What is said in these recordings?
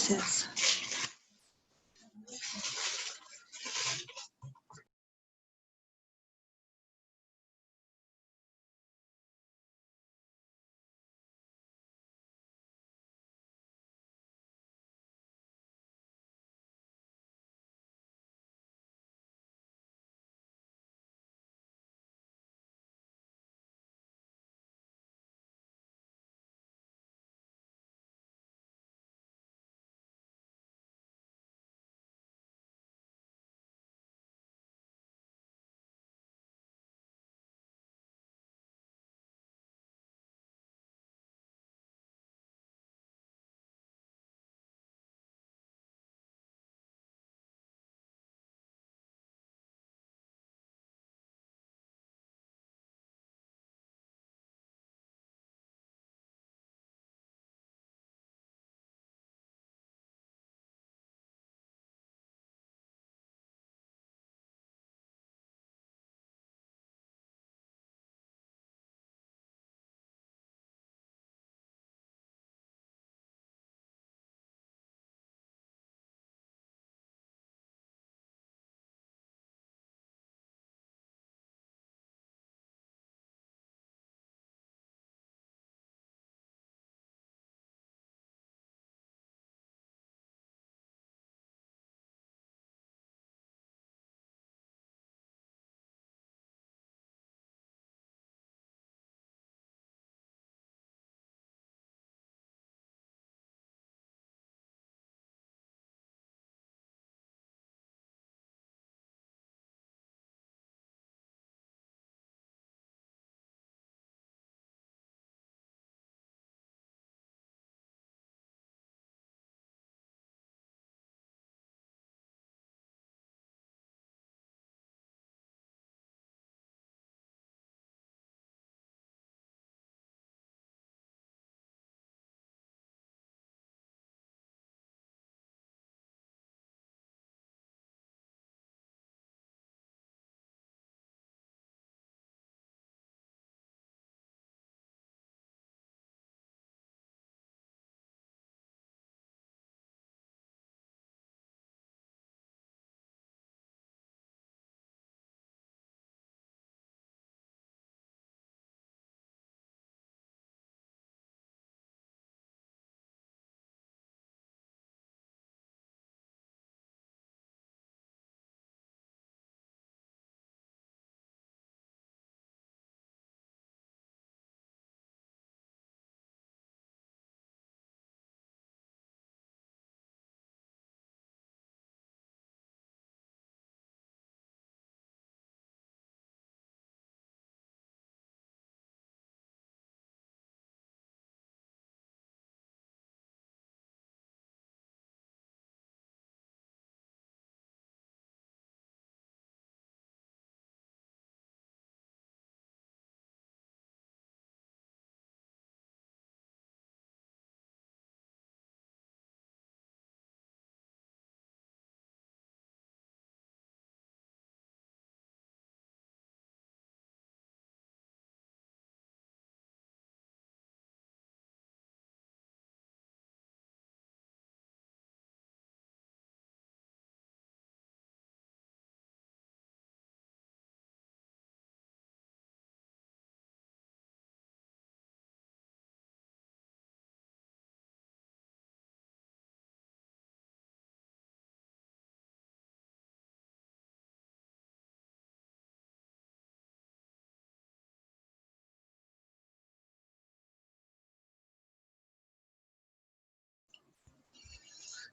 licença.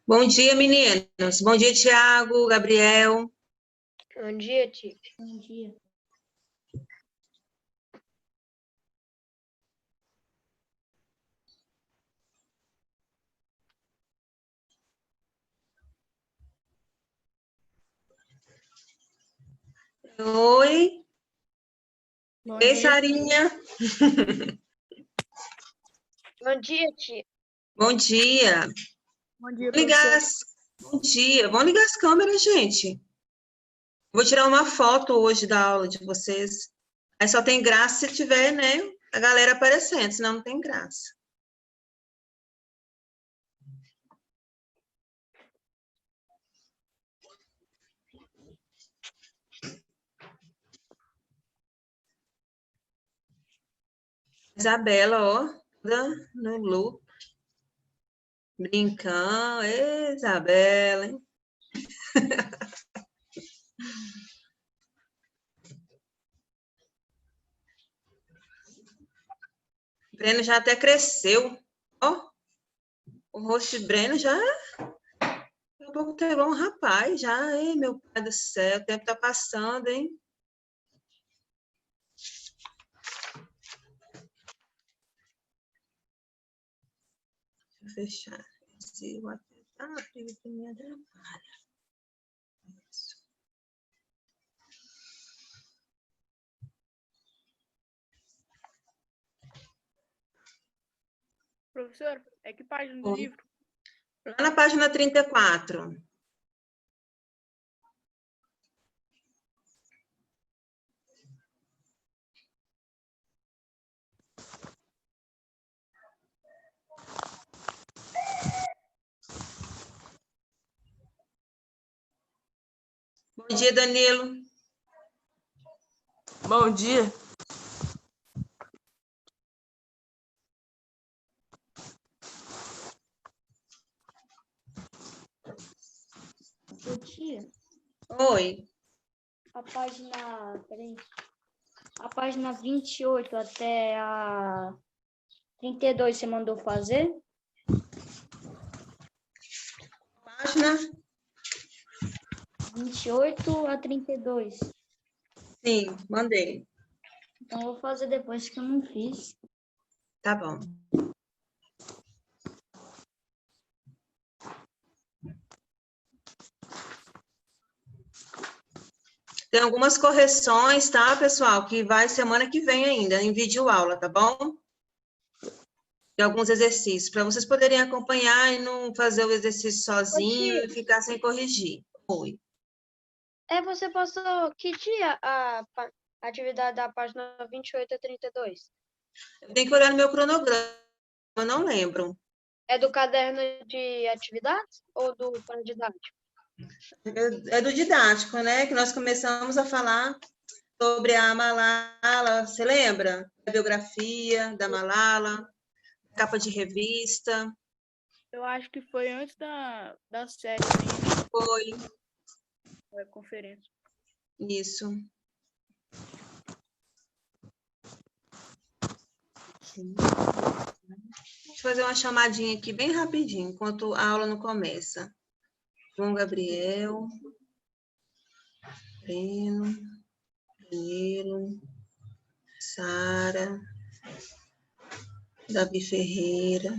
Bom dia, meninos. Bom dia, Tiago, Gabriel. Bom dia, tia. Bom dia. Oi. Bom Ei, dia. Sarinha. Bom dia, tia. Bom dia. Bom dia, Vamos ligar professor. Bom dia. Vamos ligar as câmeras, gente. Vou tirar uma foto hoje da aula de vocês. Aí só tem graça se tiver, né, a galera aparecendo, senão não tem graça. Isabela, ó, toda no loop. Brincando. Ê, Isabela, hein? Breno já até cresceu. Ó, o rosto de Breno já... Daqui a pouco pegou um rapaz já. Ei, meu pai do céu, o tempo tá passando, hein? Deixa eu fechar esse WhatsApp que me atrapalha. Isso. Professor, é que página do Oi. livro? Lá na página 34. Bom dia, Danilo. Bom dia. Tia, Oi. a página 28 até a 32 você mandou fazer? Página? 28 a 32. Sim, mandei. Então eu vou fazer depois que eu não fiz. Tá bom. Tem algumas correções, tá, pessoal? Que vai semana que vem ainda, em vídeo aula, tá bom? Tem alguns exercícios, para vocês poderem acompanhar e não fazer o exercício sozinho e ficar sem corrigir. Oi. Você postou que dia a atividade da página 28 a 32? Eu tenho que olhar no meu cronograma, eu não lembro. É do caderno de atividades ou do plano didático? É do didático, né? Que nós começamos a falar sobre a Malala, você lembra? A biografia da Malala, capa de revista. Eu acho que foi antes da série ainda, Foi, da conferência. isso. Deixa eu fazer uma chamadinha aqui bem rapidinho, enquanto a aula não começa. João Gabriel, Breno, Danilo, Sara, Davi Ferreira.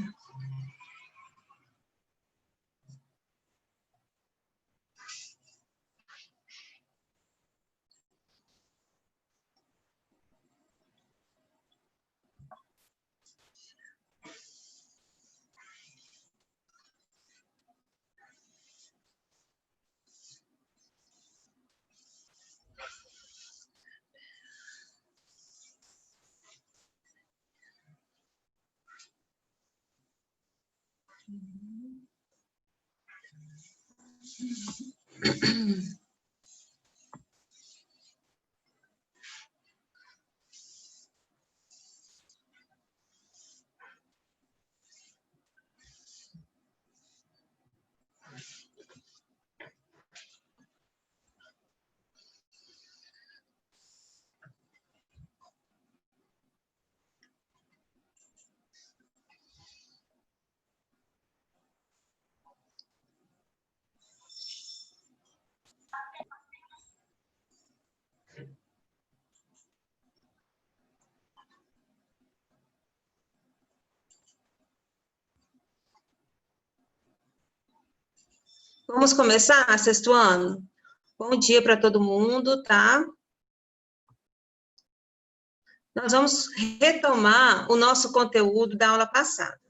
Vamos começar, sexto ano? Bom dia para todo mundo, tá? Nós vamos retomar o nosso conteúdo da aula passada.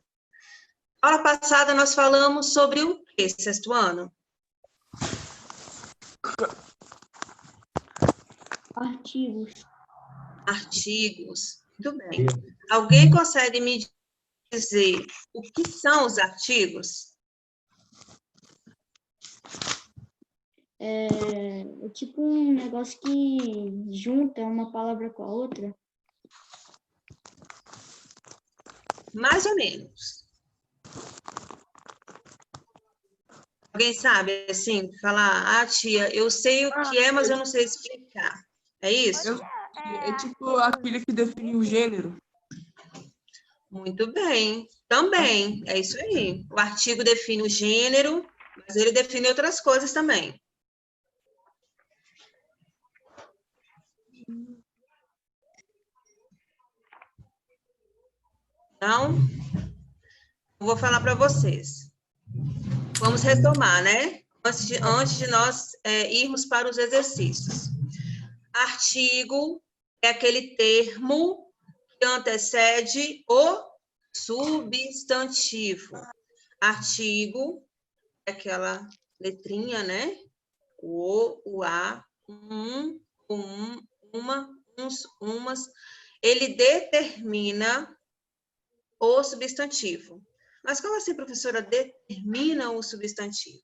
Na aula passada, nós falamos sobre o que, sexto ano? Artigos. Artigos. Muito bem. Alguém consegue me dizer o que são os artigos? É tipo um negócio que junta uma palavra com a outra. Mais ou menos. Alguém sabe, assim, falar, ah, tia, eu sei o que é, mas eu não sei explicar. É isso? É tipo aquele que define o gênero. Muito bem. Também, é isso aí. O artigo define o gênero, mas ele define outras coisas também. Então, eu vou falar para vocês. Vamos retomar, né? Antes de nós irmos para os exercícios. Artigo é aquele termo que antecede o substantivo. Artigo é aquela letrinha, né? O, a, uma, uns, umas. Ele determina o substantivo. Mas como assim, professora, determina o substantivo?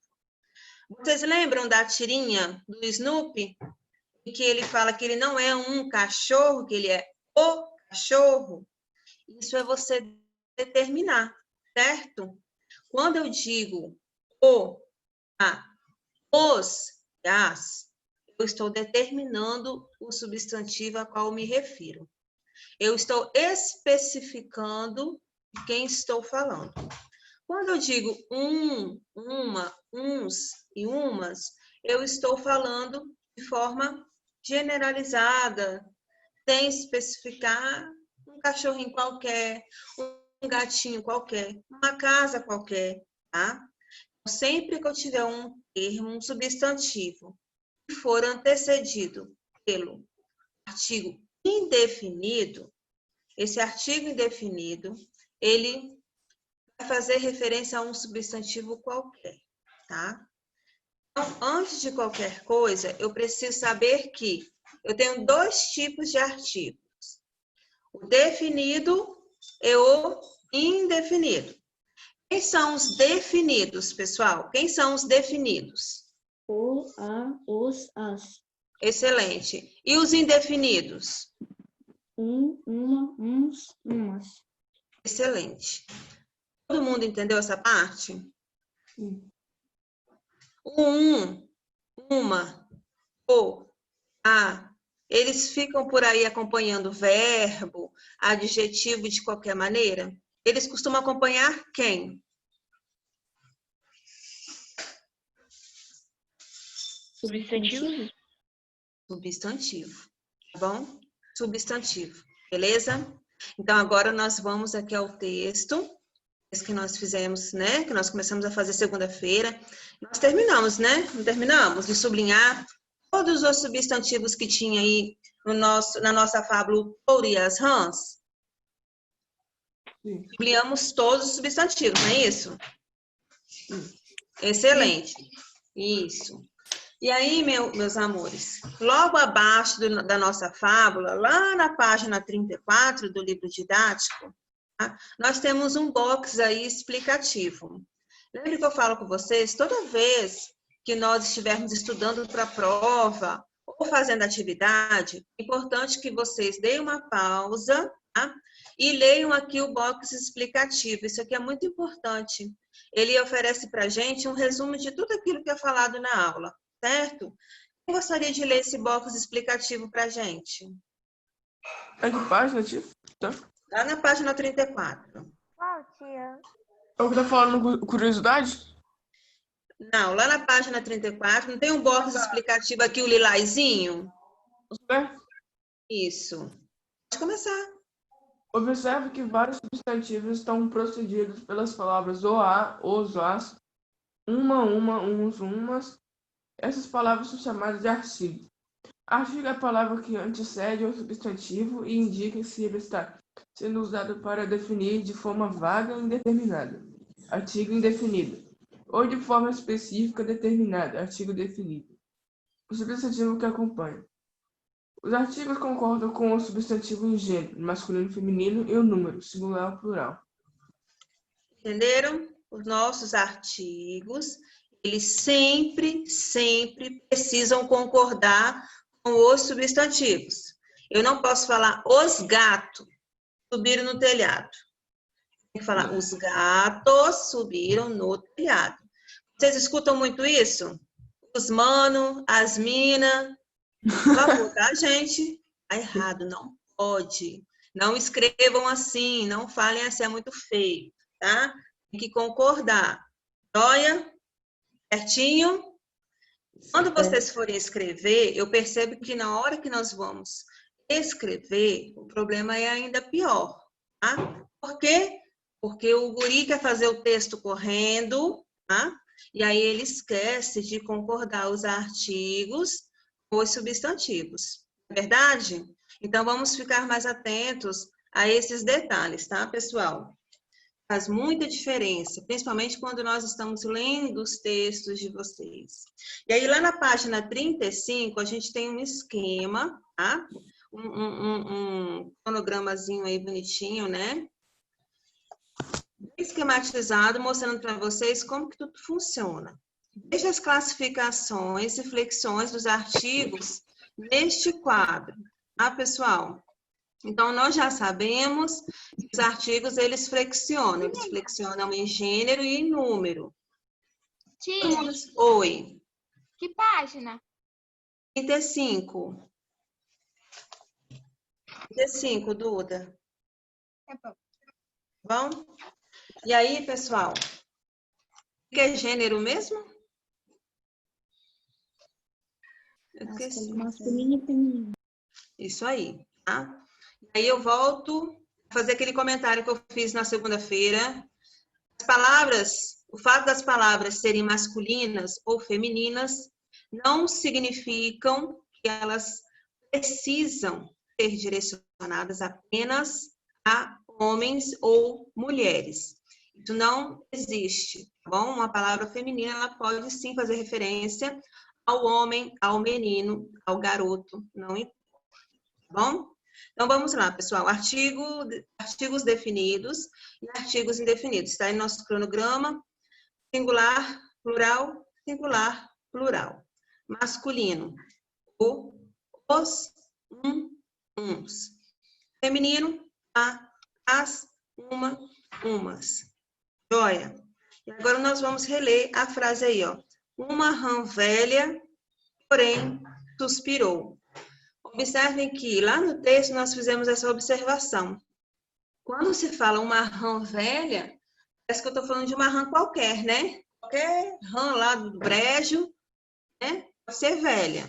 Vocês lembram da tirinha do Snoopy? Em que ele fala que ele não é um cachorro, que ele é o cachorro? Isso é você determinar, certo? Quando eu digo o, a, os, as, eu estou determinando o substantivo a qual me refiro. Eu estou especificando quem estou falando. Quando eu digo uma, uns e umas, eu estou falando de forma generalizada, sem especificar um cachorrinho qualquer, um gatinho qualquer, uma casa qualquer, tá? Sempre que eu tiver um termo, um substantivo, que for antecedido pelo artigo indefinido, esse artigo indefinido, ele vai fazer referência a um substantivo qualquer, tá? Então, antes de qualquer coisa, eu preciso saber que eu tenho dois tipos de artigos. O definido e o indefinido. Quem são os definidos, pessoal? Quem são os definidos? O, a, os, as. Excelente. E os indefinidos? Uma, uns, umas. Excelente. Todo mundo entendeu essa parte? Sim. O uma, o, a, eles ficam por aí acompanhando verbo, adjetivo de qualquer maneira? Eles costumam acompanhar quem? Substantivo? Substantivo, tá bom? Substantivo, beleza? Então, agora nós vamos aqui ao texto que nós fizemos, né? Que nós começamos a fazer segunda-feira. Nós terminamos, né? Não terminamos de sublinhar todos os substantivos que tinha aí na nossa fábula O Touro e as Rãs. Sim. Sublinhamos todos os substantivos, não é isso? Sim. Excelente. Isso. E aí, meus amores, logo abaixo da nossa fábula, lá na página 34 do livro didático, tá? Nós temos um box aí explicativo. Lembra que eu falo com vocês, toda vez que nós estivermos estudando para a prova ou fazendo atividade, é importante que vocês deem uma pausa, tá? E leiam aqui o box explicativo. Isso aqui é muito importante. Ele oferece para a gente um resumo de tudo aquilo que é falado na aula. Certo? Quem gostaria de ler esse box explicativo para a gente? É que página, tia? Tá. Lá na página 34. Qual, tia? É o que tá falando curiosidade? Não, lá na página 34, não tem um box explicativo aqui, o lilazinho? É. Isso. Pode começar. Observe que vários substantivos estão precedidos pelas palavras o, a, os, as, uma, uns, umas. Essas palavras são chamadas de artigo. Artigo é a palavra que antecede o substantivo e indica se ele está sendo usado para definir de forma vaga e indeterminada. Artigo indefinido. Ou de forma específica determinada. Artigo definido. O substantivo que acompanha. Os artigos concordam com o substantivo em gênero, masculino, feminino e o número, singular ou plural. Entenderam? Os nossos artigos, eles sempre precisam concordar com os substantivos. Eu não posso falar os gatos subiram no telhado. Tem que falar, os gatos subiram no telhado. Vocês escutam muito isso? Os mano, as mina. Por favor, tá, gente? Tá errado, não pode. Não escrevam assim, não falem assim, é muito feio, tá? Tem que concordar. Joia? Certinho? Quando vocês forem escrever, eu percebo que na hora que nós vamos escrever, o problema é ainda pior, tá? Por quê? Porque o guri quer fazer o texto correndo, tá? E aí ele esquece de concordar os artigos com os substantivos. É verdade? Então, vamos ficar mais atentos a esses detalhes, tá, pessoal? Faz muita diferença, principalmente quando nós estamos lendo os textos de vocês. E aí, lá na página 35, a gente tem um esquema, tá? Um cronogramazinho aí bonitinho, né? Esquematizado, mostrando para vocês como que tudo funciona. Veja as classificações e flexões dos artigos neste quadro, tá, pessoal? Então, nós já sabemos que os artigos, eles flexionam em gênero e em número. Tia, Oi. que página? 35. 35, Duda. Tá bom. Bom? E aí, pessoal? O que é gênero mesmo? Eu esqueci. Masculino e feminino. Isso aí, tá? Aí eu volto a fazer aquele comentário que eu fiz na segunda-feira. As palavras, o fato das palavras serem masculinas ou femininas não significam que elas precisam ser direcionadas apenas a homens ou mulheres. Isso não existe, tá bom? Uma palavra feminina, ela pode sim fazer referência ao homem, ao menino, ao garoto, não importa, tá bom? Então, vamos lá, pessoal. Artigos definidos e artigos indefinidos. Está aí no nosso cronograma. Singular, plural, singular, plural. Masculino, o, os, uns. Feminino, a, as, uma, umas. Joia. E agora nós vamos reler a frase aí, ó. Uma rã velha, porém, suspirou. Observem que lá no texto nós fizemos essa observação. Quando se fala uma rã velha, parece que eu estou falando de uma rã qualquer, né? Qualquer rã lá do brejo, né? Pode ser velha.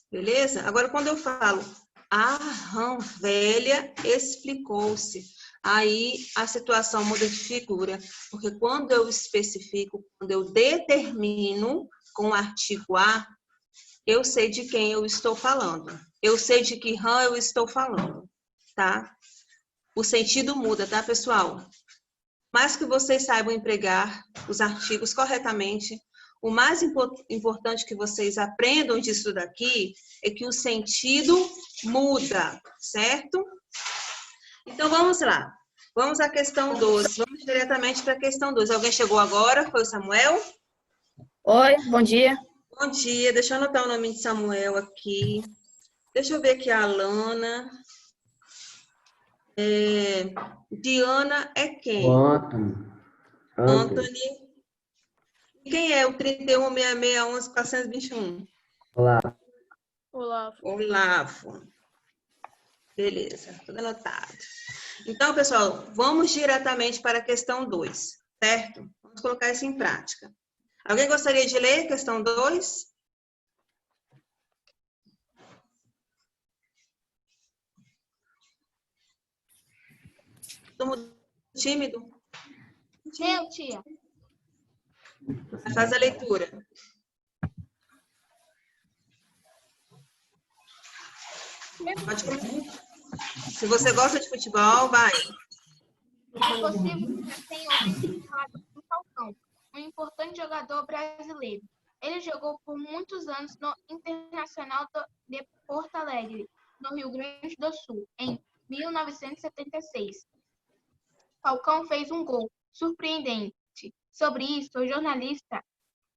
Beleza? Agora, quando eu falo a rã velha explicou-se, aí a situação muda de figura. Porque quando eu especifico, quando eu determino com o artigo a, eu sei de quem eu estou falando. Eu sei de que rã eu estou falando, tá? O sentido muda, tá, pessoal? Mais que vocês saibam empregar os artigos corretamente, o mais importante que vocês aprendam disso daqui é que o sentido muda, certo? Então, vamos lá. Vamos à questão 12. Vamos diretamente para a questão 12. Alguém chegou agora? Foi o Samuel? Oi, bom dia. Bom dia. Deixa eu anotar o nome de Samuel aqui. Deixa eu ver aqui a Alana. Diana é quem? Anthony. E quem é o 316611-421? Olavo. Beleza, tudo anotado. Então, pessoal, vamos diretamente para a questão 2, certo? Vamos colocar isso em prática. Alguém gostaria de ler a questão 2? Todo mundo tímido? Eu, tia. Faz a leitura. Pode começar. Se você gosta de futebol, vai. É possível que já tenha ouvido falar do Falcão, um importante jogador brasileiro. Ele jogou por muitos anos no Internacional de Porto Alegre, no Rio Grande do Sul, em 1976. Falcão fez um gol surpreendente. Sobre isso, o jornalista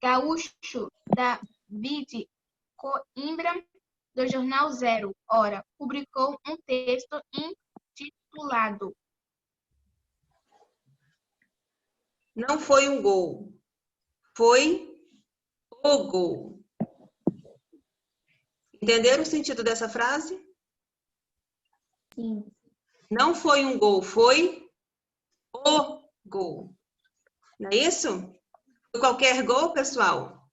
gaúcho David Coimbra, do jornal Zero Hora, publicou um texto intitulado não foi um gol, foi o gol. Entenderam o sentido dessa frase? Sim. Não foi um gol, foi o gol. Não é isso? Foi qualquer gol, pessoal?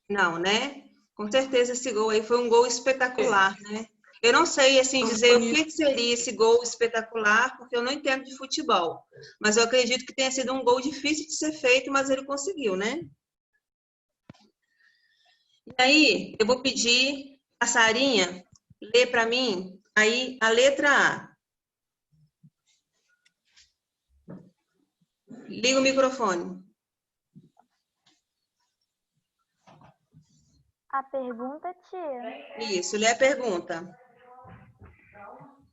Não, né? Com certeza esse gol aí foi um gol espetacular, né? Eu não sei, assim, dizer o que seria esse gol espetacular, porque eu não entendo de futebol. Mas eu acredito que tenha sido um gol difícil de ser feito, mas ele conseguiu, né? E aí, eu vou pedir a Sarinha ler para mim aí a letra A. Liga o microfone. A pergunta, tia. Isso, lê a pergunta.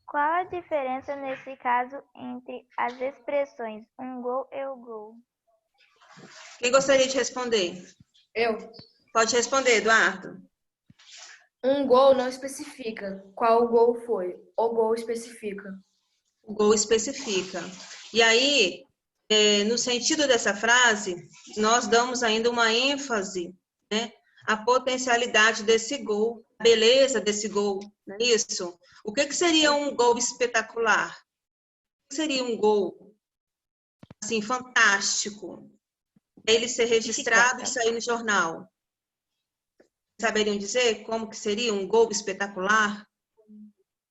Qual a diferença nesse caso entre as expressões um gol e o gol? Quem gostaria de responder? Eu. Pode responder, Eduardo. Um gol não especifica qual gol foi. O gol especifica. O gol especifica. E aí, no sentido dessa frase, nós damos ainda uma ênfase, né, à potencialidade desse gol, a beleza desse gol, não é isso? O que seria um gol espetacular? O que seria um gol, assim, fantástico? Ele ser registrado e sair no jornal. Saberiam dizer como que seria um gol espetacular?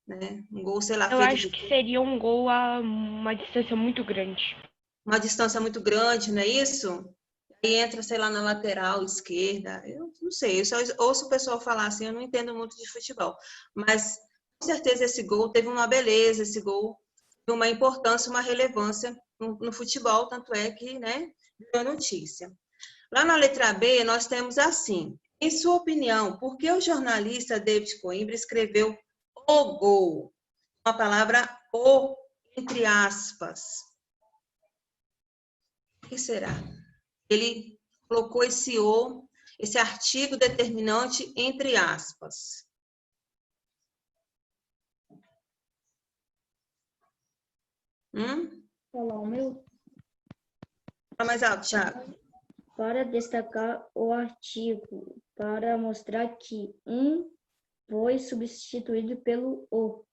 Né? Um gol, sei lá, Eu feito acho que seria um gol a uma distância muito grande. uma distância muito grande, não é isso? Aí entra, sei lá, na lateral esquerda. Eu não sei, eu só ouço o pessoal falar assim, eu não entendo muito de futebol. Mas, com certeza, esse gol teve uma beleza, esse gol teve uma importância, uma relevância no futebol, tanto é que, né, deu notícia. Lá na letra B, nós temos assim, em sua opinião, por que o jornalista David Coimbra escreveu o gol? A palavra o, entre aspas. O que será? Ele colocou esse o, esse artigo determinante entre aspas. Falar o meu. Fala mais alto, Thiago. Para destacar o artigo, para mostrar que um foi substituído pelo o.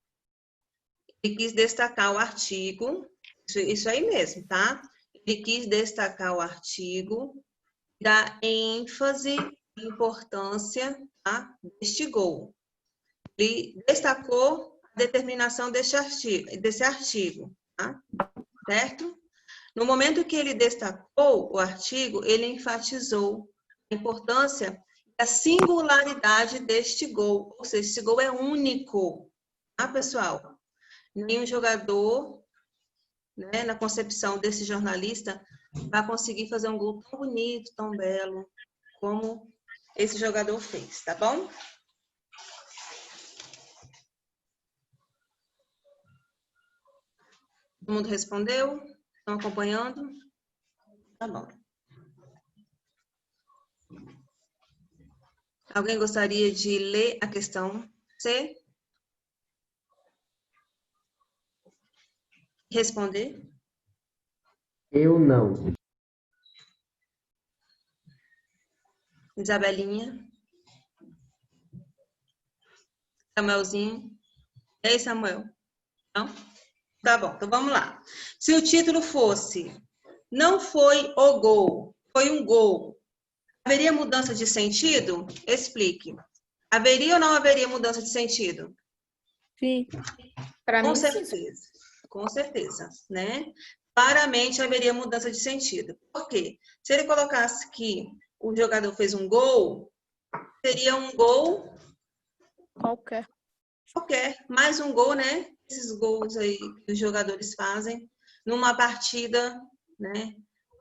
Ele quis destacar o artigo, isso aí mesmo, tá? Ele quis destacar o artigo, dar ênfase e importância, tá, deste gol. Ele destacou a determinação desse artigo, tá? Certo? No momento que ele destacou o artigo, ele enfatizou a importância e a singularidade deste gol. Ou seja, esse gol é único, tá, pessoal? Nenhum jogador, né, na concepção desse jornalista, vai conseguir fazer um gol tão bonito, tão belo, como esse jogador fez, tá bom? Todo mundo respondeu? Estão acompanhando? Tá bom. Alguém gostaria de ler a questão C? Responder? Eu não. Isabelinha? Samuelzinho? E aí, Samuel? Não? Tá bom, então vamos lá. Se o título fosse não foi o gol, foi um gol, haveria mudança de sentido? Explique. Haveria ou não haveria mudança de sentido? Sim. Para mim, Com sim. certeza, com certeza, né? Claramente haveria mudança de sentido. Por quê? Se ele colocasse que o jogador fez um gol, seria um gol Qualquer. mais um gol, né? Esses gols aí que os jogadores fazem numa partida, né?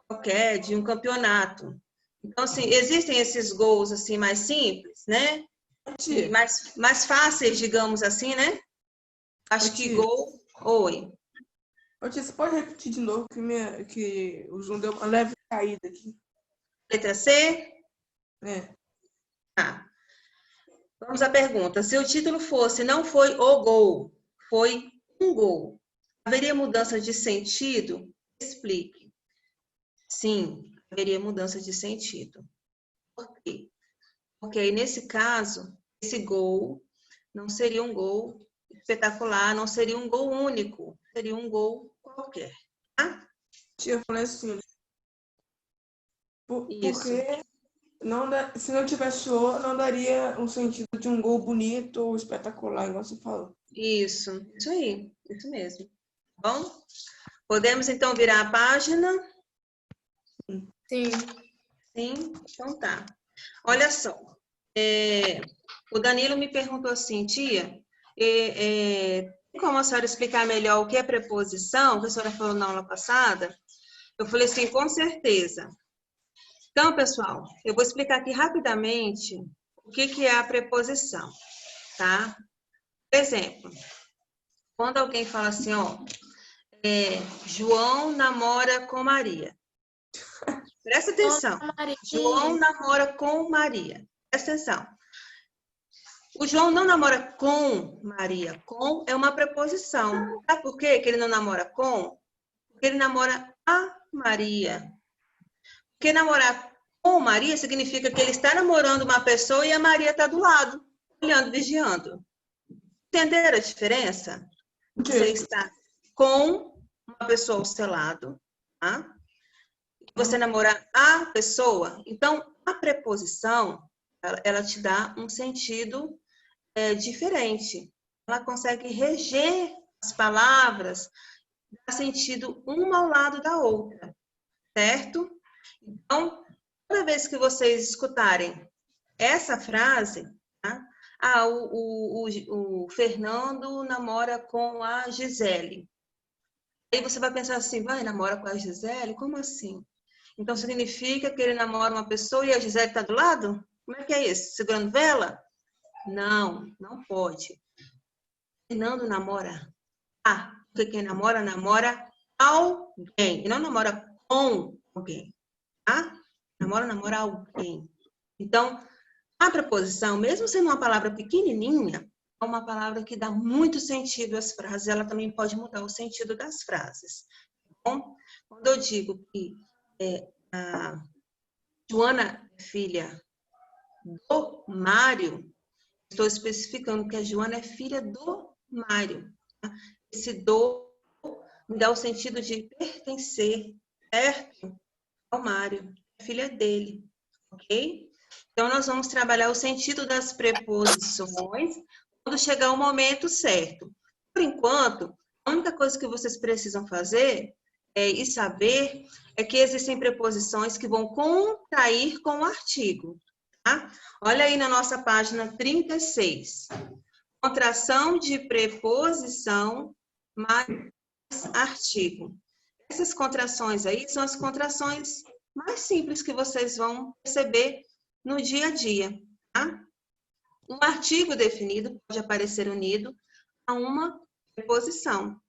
Qualquer, de um campeonato. Então, assim, existem esses gols, assim, mais simples, né? E mais fáceis, digamos assim, né? Acho que gol... Oi. Tia, você pode repetir de novo que o Zoom deu uma leve caída aqui? Letra C? É. Tá. Vamos à pergunta. Se o título fosse não foi o gol, foi um gol, haveria mudança de sentido? explique. Sim, haveria mudança de sentido. Por quê? Porque aí, nesse caso, esse gol não seria um gol espetacular, não seria um gol único, seria um gol qualquer. Tá? Tia, eu falei assim, Isso. porque se não tivesse o, não daria um sentido de um gol bonito ou espetacular, igual você falou. Isso aí, isso mesmo. Tá bom? Podemos, então, virar a página? Sim. Sim? Então tá. Olha só, o Danilo me perguntou assim, tia, tem como a senhora explicar melhor o que é preposição? Que a senhora falou na aula passada? Eu falei assim, com certeza. Então, pessoal, eu vou explicar aqui rapidamente o que é a preposição, tá? Por exemplo, quando alguém fala assim, ó, João namora com Maria. Presta atenção. João namora com Maria. Presta atenção. O João não namora com Maria. Com é uma preposição. Sabe por quê que ele não namora com? Porque ele namora a Maria. Porque namorar com Maria significa que ele está namorando uma pessoa e a Maria está do lado, olhando, vigiando. Entenderam a diferença? Você está com uma pessoa ao seu lado, tá? Você namora a pessoa. Então, a preposição, ela te dá um sentido diferente. Ela consegue reger as palavras, dar sentido uma ao lado da outra, certo? Então, toda vez que vocês escutarem essa frase, tá? O Fernando namora com a Gisele. Aí você vai pensar assim, vai, namora com a Gisele? Como assim? Então, significa que ele namora uma pessoa e a Gisele está do lado? Como é que é isso? Segurando vela? Não, não pode. Fernando namora porque quem namora, namora alguém. E não namora com alguém, tá? Namora alguém. Então, a preposição, mesmo sendo uma palavra pequenininha, é uma palavra que dá muito sentido às frases. Ela também pode mudar o sentido das frases. Bom, quando eu digo que a Joana é filha do Mário, estou especificando que a Joana é filha do Mário. Tá? Esse do me dá o sentido de pertencer, certo? Ao Mário, é filha dele, ok? Então, nós vamos trabalhar o sentido das preposições quando chegar o momento certo. Por enquanto, a única coisa que vocês precisam fazer e saber é que existem preposições que vão contrair com o artigo. Tá? Olha aí na nossa página 36. Contração de preposição mais artigo. Essas contrações aí são as contrações mais simples que vocês vão perceber no dia a dia. Tá? Um artigo definido pode aparecer unido a uma preposição.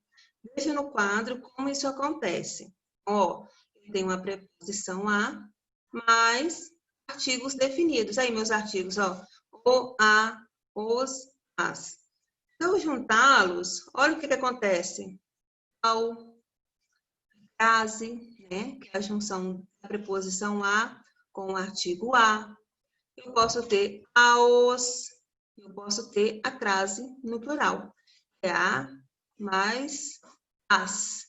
Veja no quadro como isso acontece. Ó, tem uma preposição a mais artigos definidos. Aí, meus artigos, ó. O, a, os, as. Se eu juntá-los, olha o que acontece. Ao, frase, né? Que é a junção da preposição a com o artigo a. Eu posso ter aos, eu posso ter a crase no plural. É a mais as,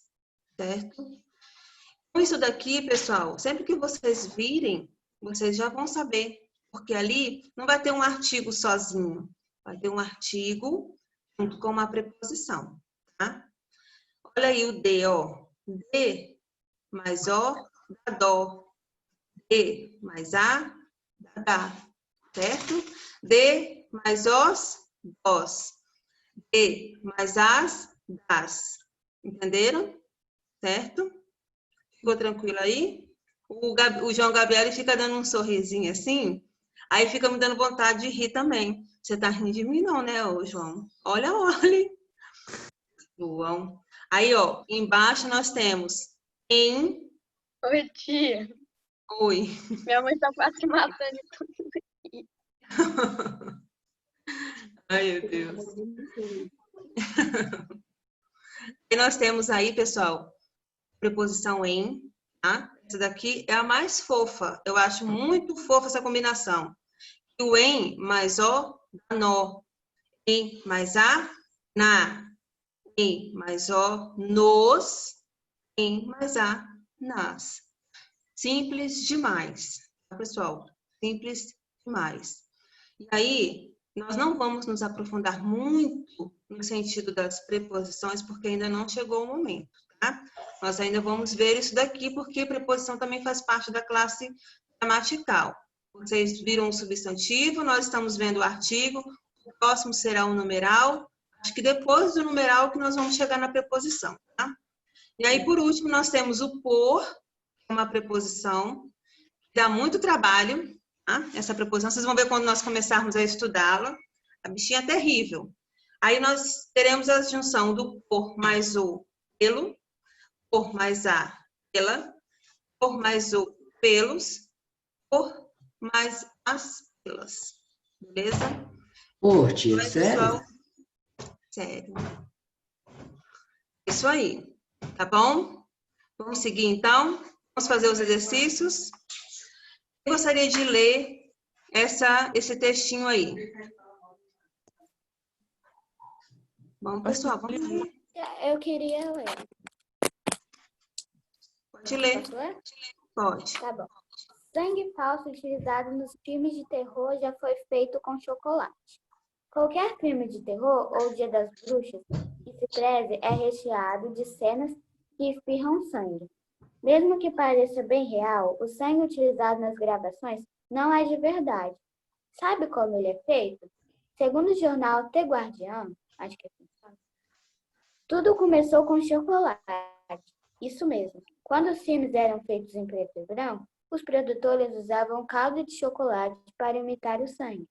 certo? Com isso daqui, pessoal, sempre que vocês virem, vocês já vão saber, porque ali não vai ter um artigo sozinho, vai ter um artigo junto com uma preposição, tá? Olha aí o D, ó. D mais O dá dó. D mais A dá dá, certo? D mais os, dós. D mais as, das. Entenderam? Certo? Ficou tranquilo aí? O João Gabriel fica dando um sorrisinho assim, aí fica me dando vontade de rir também. Você tá rindo de mim não, né, ô João? Olha, olha. João. Aí, ó, embaixo nós temos em... Oi, tia. Oi. Minha mãe tá quase matando tudo aqui. Ai, meu Deus. E nós temos aí, pessoal, preposição em, tá? Essa daqui é a mais fofa. Eu acho muito fofa essa combinação. O em mais o, dá nó. Em mais a, na. Em mais o, nos. Em mais a, nas. Simples demais, tá, pessoal? Simples demais. E aí, nós não vamos nos aprofundar muito no sentido das preposições, porque ainda não chegou o momento, tá? Nós ainda vamos ver isso daqui, porque preposição também faz parte da classe gramatical. Vocês viram o substantivo, nós estamos vendo o artigo, o próximo será o numeral. Acho que depois do numeral que nós vamos chegar na preposição, tá? E aí, por último, nós temos o por, que é uma preposição que dá muito trabalho, tá? Essa preposição, vocês vão ver quando nós começarmos a estudá-la. A bichinha é terrível. Aí nós teremos a junção do por mais o, pelo, por mais a, pela, por mais o, pelos, por mais as pelas. Beleza? Pô, tia, Vai, sério? pessoal? Sério. Isso aí. Tá bom? Vamos seguir, então? Vamos fazer os exercícios. Eu gostaria de ler esse textinho aí. Bom, pessoal, vamos ler. Eu queria ler. Pode ler. Posso ler? Pode. Tá bom. Sangue falso utilizado nos filmes de terror já foi feito com chocolate. Qualquer filme de terror ou Dia das Bruxas que se preze é recheado de cenas que espirram sangue. Mesmo que pareça bem real, o sangue utilizado nas gravações não é de verdade. Sabe como ele é feito? Segundo o jornal The Guardian, acho que é assim, tudo começou com chocolate. Isso mesmo. Quando os filmes eram feitos em preto e branco, os produtores usavam calda de chocolate para imitar o sangue.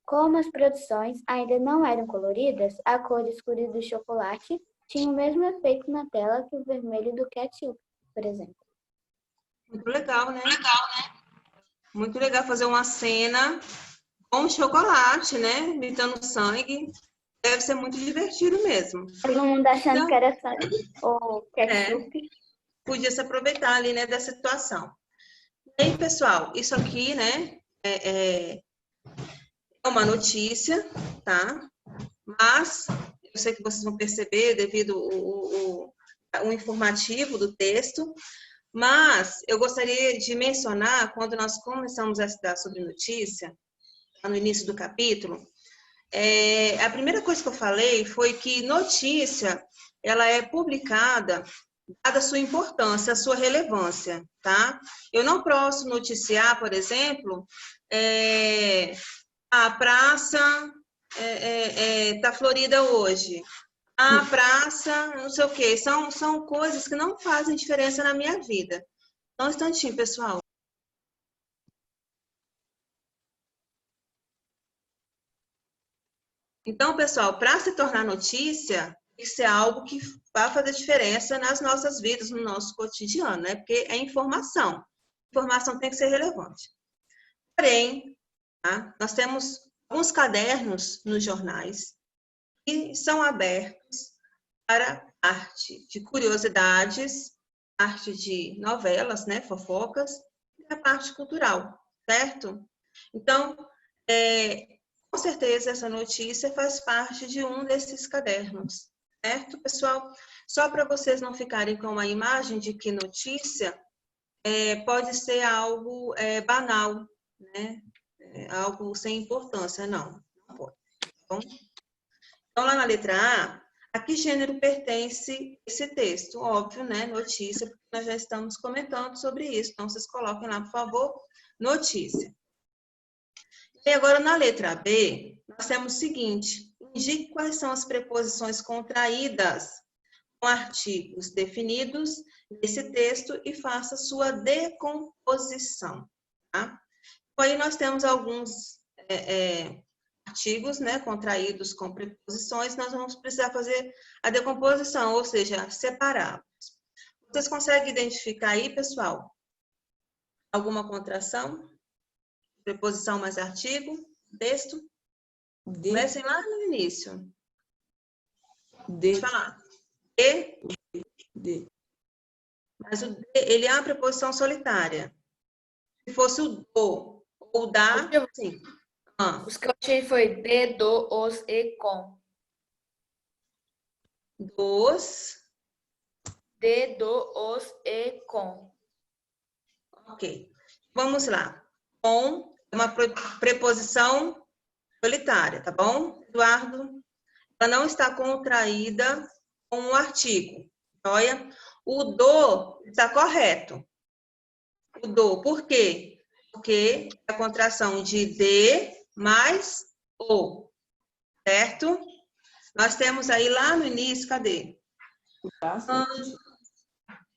Como as produções ainda não eram coloridas, a cor escura do chocolate tinha o mesmo efeito na tela que o vermelho do ketchup, por exemplo. Muito legal, né? Muito legal fazer uma cena com chocolate, né? Imitando sangue. Deve ser muito divertido mesmo. Todo mundo achando que era sangue ou ketchup. Podia se aproveitar ali, né, dessa situação. E aí, pessoal, isso aqui, né, é uma notícia, tá? Mas eu sei que vocês vão perceber devido ao informativo do texto, mas eu gostaria de mencionar, quando nós começamos a estudar sobre notícia, no início do capítulo, a primeira coisa que eu falei foi que notícia, ela é publicada dada a sua importância, a sua relevância, tá? Eu não posso noticiar, por exemplo, a praça tá florida hoje. A praça, não sei o quê. São coisas que não fazem diferença na minha vida. Só um instantinho, pessoal. Então, pessoal, para se tornar notícia, tem que ser algo que vai fazer diferença nas nossas vidas, no nosso cotidiano, né? Porque é informação. Informação tem que ser relevante. Porém, tá? Nós temos alguns cadernos nos jornais que são abertos para parte de curiosidades, parte de novelas, né? Fofocas, e a parte cultural, certo? Então, com certeza essa notícia faz parte de um desses cadernos, certo, pessoal? Só para vocês não ficarem com a imagem de que notícia pode ser algo banal, né? Algo sem importância, não pode. Então, lá na letra A, a que gênero pertence esse texto? Óbvio, né? Notícia, porque nós já estamos comentando sobre isso. Então, vocês coloquem lá, por favor, notícia. E agora, na letra B, nós temos o seguinte: indique quais são as preposições contraídas com artigos definidos nesse texto e faça sua decomposição, tá? Então, aí nós temos alguns artigos, né, contraídos com preposições, nós vamos precisar fazer a decomposição, ou seja, separá-los. Vocês conseguem identificar aí, pessoal, alguma contração? Preposição mais artigo, texto? Comecem lá no início. D. Pode falar. D. Mas o D, ele é uma preposição solitária. Se fosse o do ou o da, sim. Os que eu achei foi de, do, os e com. Dos. De, do, os e com. Ok. Vamos lá. Com é uma preposição solitária, tá bom, Eduardo? Ela não está contraída com um artigo. Olha, o do está correto. O do, por quê? Porque é a contração de de mais o, certo? Nós temos aí lá no início, cadê?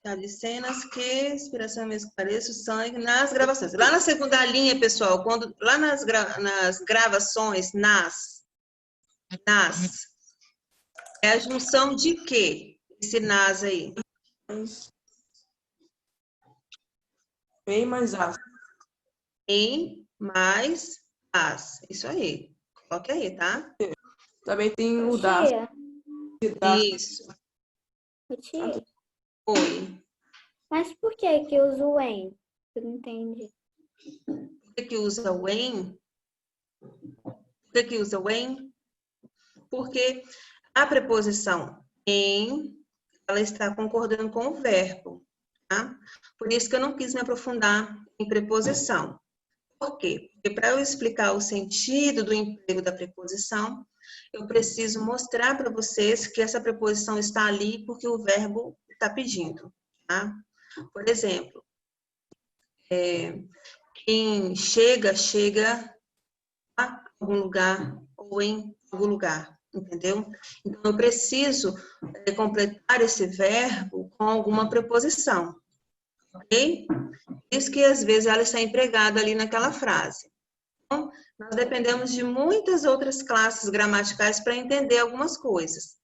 De cenas que inspiração mesmo pareça o sangue nas gravações. Lá na segunda linha, pessoal, quando lá nas gravações, é a junção de quê? Esse nas aí. Em mais as. Em mais as. Isso aí. Coloque aí, tá? Também tem o das. Isso. Tia, Oi. mas por que usa o em? Eu não entendi. Por que usa o em? Por que usa o em? Porque a preposição em, ela está concordando com o verbo, tá? Por isso que eu não quis me aprofundar em preposição. Por quê? Porque para eu explicar o sentido do emprego da preposição, eu preciso mostrar para vocês que essa preposição está ali porque o verbo está pedindo, tá? Por exemplo, quem chega a algum lugar ou em algum lugar, entendeu? Então, eu preciso completar esse verbo com alguma preposição, ok? Isso que, às vezes, ela está empregada ali naquela frase. Então, nós dependemos de muitas outras classes gramaticais para entender algumas coisas.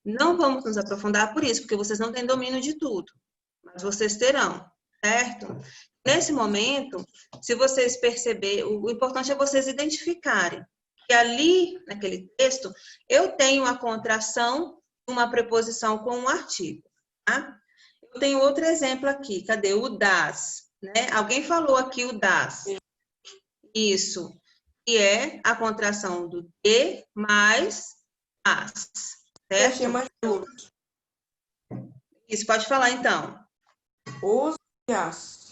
Não vamos nos aprofundar por isso, porque vocês não têm domínio de tudo, mas vocês terão, certo? Nesse momento, se vocês perceberem, o importante é vocês identificarem que ali, naquele texto, eu tenho a contração de uma preposição com um artigo, tá? Eu tenho outro exemplo aqui, cadê? O das, né? Alguém falou aqui o das. Isso, que é a contração do de mais as, certo? Isso, pode falar então. Os e as.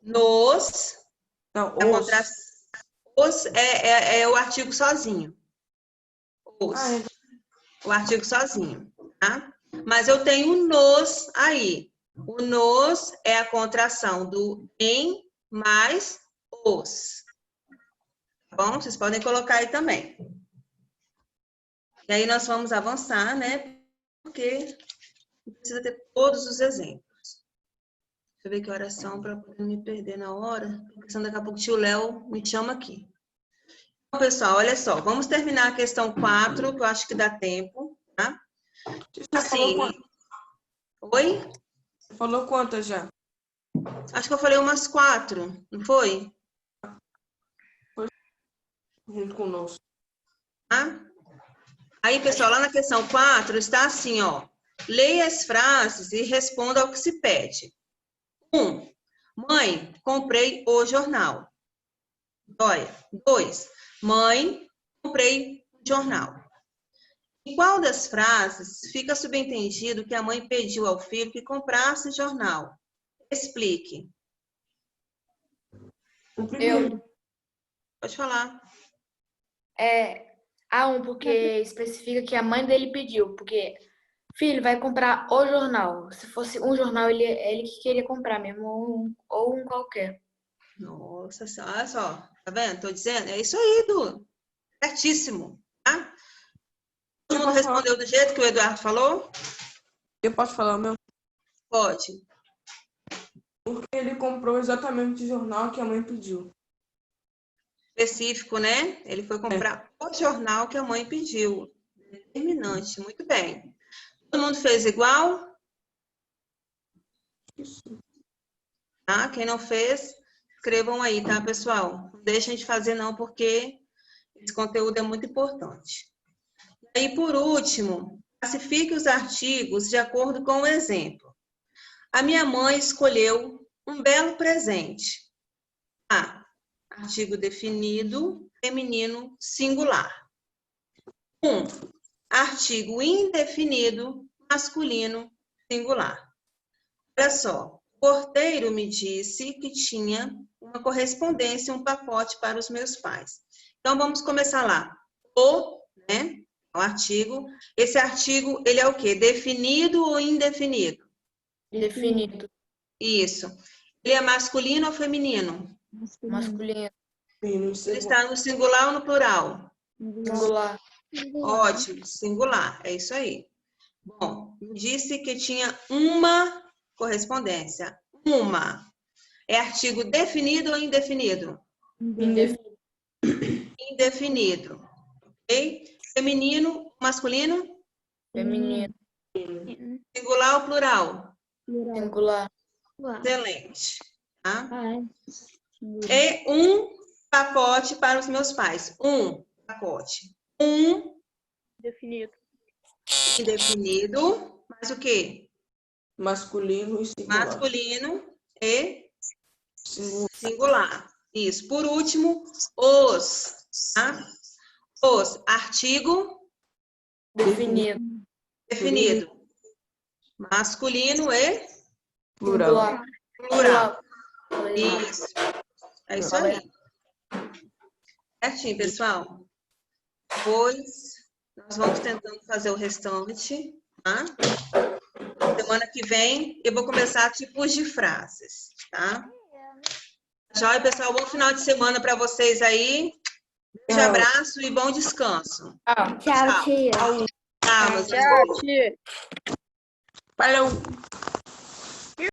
Nos. Não, os é o artigo sozinho. Os. O artigo sozinho, tá? Mas eu tenho nos aí. O nos é a contração do em mais os. Tá bom? Vocês podem colocar aí também. E aí nós vamos avançar, né? Porque precisa ter todos os exemplos. Deixa eu ver que horas são para poder me perder na hora. Porque senão daqui a pouco o tio Léo me chama aqui. Então, pessoal, olha só. Vamos terminar a questão 4, que eu acho que dá tempo, tá? Assim. Oi? Você falou quantas já? Acho que eu falei umas 4, não foi? Junto conosco. Tá? Aí, pessoal, lá na questão 4 está assim, ó. Leia as frases e responda ao que se pede. 1. Mãe, comprei o jornal. 2. Mãe, comprei o jornal. Em qual das frases fica subentendido que a mãe pediu ao filho que comprasse jornal? Explique. Pode falar. A1, porque especifica que a mãe dele pediu, porque filho vai comprar o jornal. Se fosse um jornal, ele que queria comprar mesmo, ou um qualquer. Nossa senhora, olha só, tá vendo? Tô dizendo, é isso aí, Du. Certíssimo, tá? Todo mundo respondeu do jeito que o Eduardo falou? Eu posso falar o meu? Pode. Porque ele comprou exatamente o jornal que a mãe pediu. Específico, né? Ele foi comprar o jornal que a mãe pediu. Determinante, muito bem. Todo mundo fez igual? Tá? Quem não fez, escrevam aí, tá, pessoal? Não deixem de fazer não, porque esse conteúdo é muito importante. E aí, por último, classifique os artigos de acordo com o exemplo. A minha mãe escolheu um belo presente. A. Artigo definido, feminino, singular. 1. Artigo indefinido, masculino, singular. Olha só. O porteiro me disse que tinha uma correspondência, um pacote para os meus pais. Então, vamos começar lá. O, né? O artigo. Esse artigo, ele é o quê? Definido ou indefinido? Definido. Isso. Ele é masculino ou feminino? Masculino. Ele está no singular ou no plural? Singular. Ótimo, singular. É isso aí. Bom, me disse que tinha uma correspondência. Uma. É artigo definido ou indefinido? Indefinido. Indefinido. Ok? Feminino, masculino? Feminino. Singular ou plural? Singular. Excelente. Tá? E um pacote para os meus pais. Um pacote. Um Definido. indefinido. Mais o quê? Masculino e singular. Masculino e singular. Isso. Por último, os. Tá? Os. Artigo Definido. definido. Masculino e Plural. plural. Isso. É isso aí. Certinho, pessoal. Depois, nós vamos tentando fazer o restante, tá? Semana que vem, eu vou começar tipos de frases, tá? Joia, pessoal. Bom final de semana para vocês aí. Beijo, abraço e bom descanso. Tchau, tia. Tchau, meus amigos. Tchau, tia. Falou!